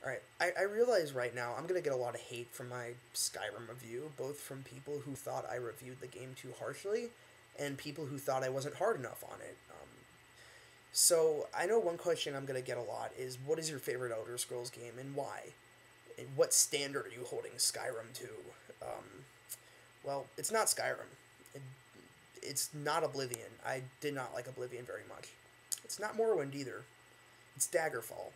Alright, I realize right now I'm gonna get a lot of hate from my Skyrim review, both from people who thought I reviewed the game too harshly, and people who thought I wasn't hard enough on it. So I know one question I'm gonna get a lot is, what is your favorite Elder Scrolls game and why? And what standard are you holding Skyrim to? Um, well, it's not Skyrim. It, it's not Oblivion. I did not like Oblivion very much. It's not Morrowind either. It's Daggerfall.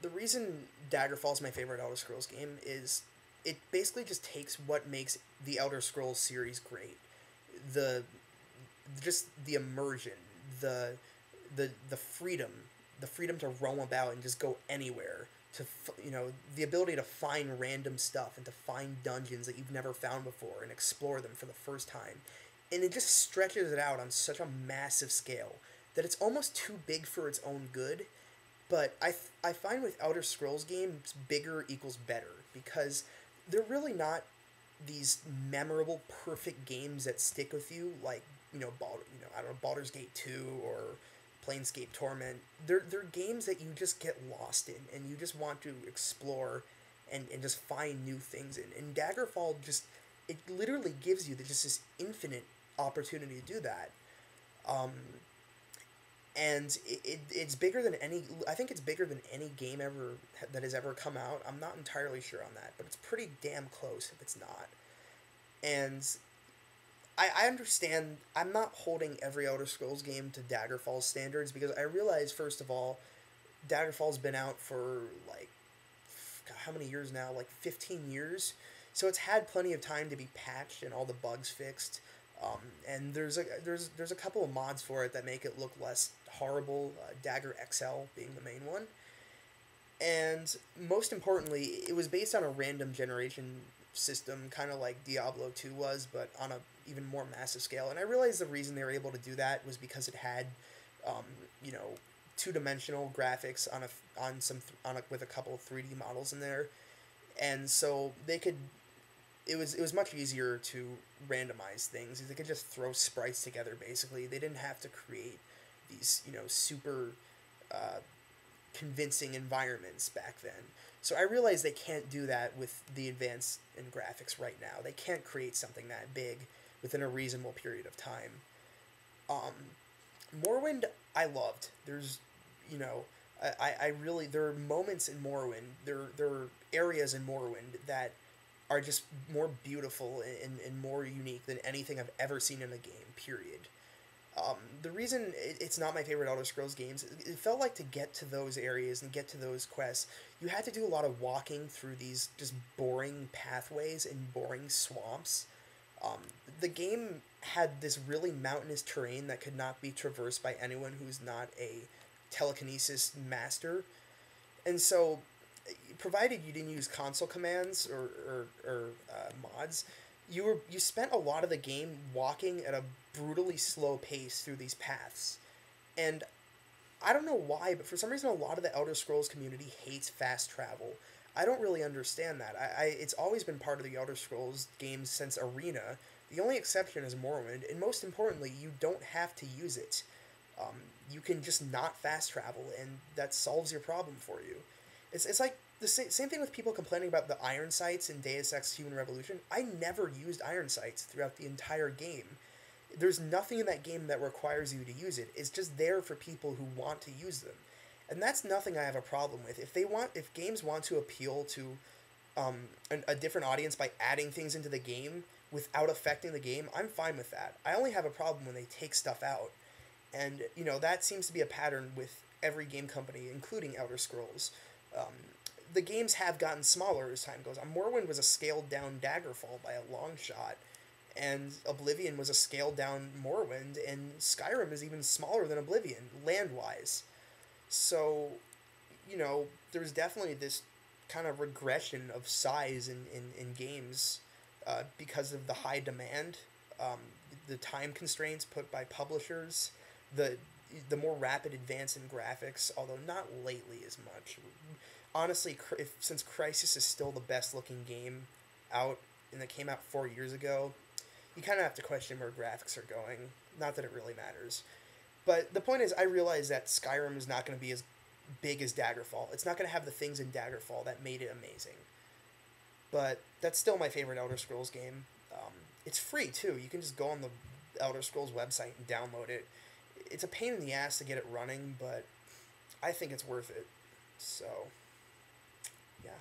The reason Daggerfall is my favorite Elder Scrolls game is it basically just takes what makes the Elder Scrolls series great. The just the immersion, the the freedom, the freedom to roam about and just go anywhere. To the ability to find random stuff and to find dungeons that you've never found before and explore them for the first time, and it just stretches it out on such a massive scale that it's almost too big for its own good. But I find with Elder Scrolls games, bigger equals better because they're really not these memorable, perfect games that stick with you like I don't know, Baldur's Gate 2 or Planescape Torment. They're games that you just get lost in and you just want to explore and just find new things in. And Daggerfall just it literally gives you just this infinite opportunity to do that. Um, and it's bigger than any. I think it's bigger than any game ever that has ever come out. I'm not entirely sure on that, but it's pretty damn close if it's not. And I understand I'm not holding every Elder Scrolls game to Daggerfall's standards because I realize first of all, Daggerfall's been out for like God, how many years now? Like 15 years. So it's had plenty of time to be patched and all the bugs fixed. And there's a couple of mods for it that make it look less horrible. Dagger XL being the main one, and most importantly, it was based on a random generation system, kind of like Diablo 2 was, but on a even more massive scale. And I realized the reason they were able to do that was because it had, um, you know, two dimensional graphics on with a couple of 3D models in there, and so they could. It was much easier to randomize things. They could just throw sprites together. Basically, they didn't have to create these super uh, convincing environments back then. So I realize they can't do that with the advance in graphics right now. They can't create something that big within a reasonable period of time. Um, Morrowind, I loved. There's, you know, I really there are moments in Morrowind. There are areas in Morrowind that are just more beautiful and more unique than anything I've ever seen in a game. Period. The reason it's not my favorite Elder Scrolls games, it felt like to get to those areas and get to those quests, you had to do a lot of walking through these just boring pathways and boring swamps. Um, the game had this really mountainous terrain that could not be traversed by anyone who's not a telekinesis master. And so, provided you didn't use console commands or mods, you spent a lot of the game walking at a brutally slow pace through these paths. And I don't know why, but for some reason, a lot of the Elder Scrolls community hates fast travel. I don't really understand that. It's always been part of the Elder Scrolls games since Arena. The only exception is Morrowind, and most importantly, you don't have to use it. Um, you can just not fast travel, and that solves your problem for you. It's like the same thing with people complaining about the iron sights in Deus Ex Human Revolution. I never used iron sights throughout the entire game. There's nothing in that game that requires you to use it. It's just there for people who want to use them. And that's nothing I have a problem with. If games want to appeal to a different audience by adding things into the game without affecting the game, I'm fine with that. I only have a problem when they take stuff out. And, that seems to be a pattern with every game company, including Elder Scrolls. Um, the games have gotten smaller as time goes on. Morrowind was a scaled down Daggerfall by a long shot, and Oblivion was a scaled down Morrowind, and Skyrim is even smaller than Oblivion, land wise. So, there's definitely this kind of regression of size in games because of the high demand, um, the time constraints put by publishers, the the more rapid advance in graphics, although not lately as much. Honestly, since Crisis is still the best looking game out and that came out 4 years ago, you kind of have to question where graphics are going. Not that it really matters. But the point is, I realize that Skyrim is not going to be as big as Daggerfall. It's not going to have the things in Daggerfall that made it amazing. But that's still my favorite Elder Scrolls game. It's free, too. You can just go on the Elder Scrolls website and download it. It's a pain in the ass to get it running, but I think it's worth it. So, yeah.